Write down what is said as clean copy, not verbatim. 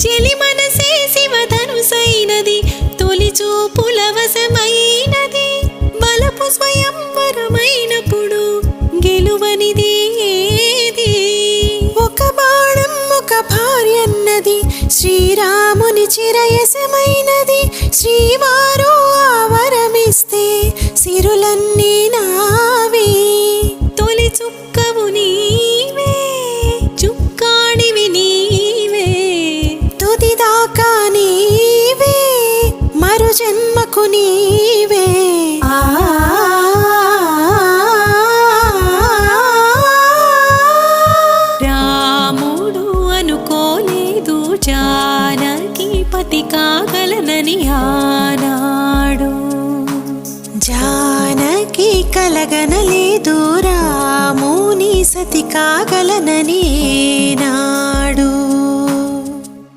చెలి మనసే శివధనుసైనది, తొలి చూపుల వశమైనది, బలపు స్వయంవరమైనప్పుడు గెలువనిది ఏది? ఒక బాణం ఒక భార్యన్నది, శ్రీరాముని చిరయసమైనది, శ్రీవారు ఆవరమిస్తే సిరులన్నీ నావి. తొలి చుక్కవు నీవే, చుక్కాడివి నీవే, తుదిదాకా నీవే, మరు జన్మకు నీవే. రాముడు అనుకోలేదు జానకి పతి కాగలనని ఆనాడు, జానకి కలగనలేదు రాముని సతి కాగలనని నాడు.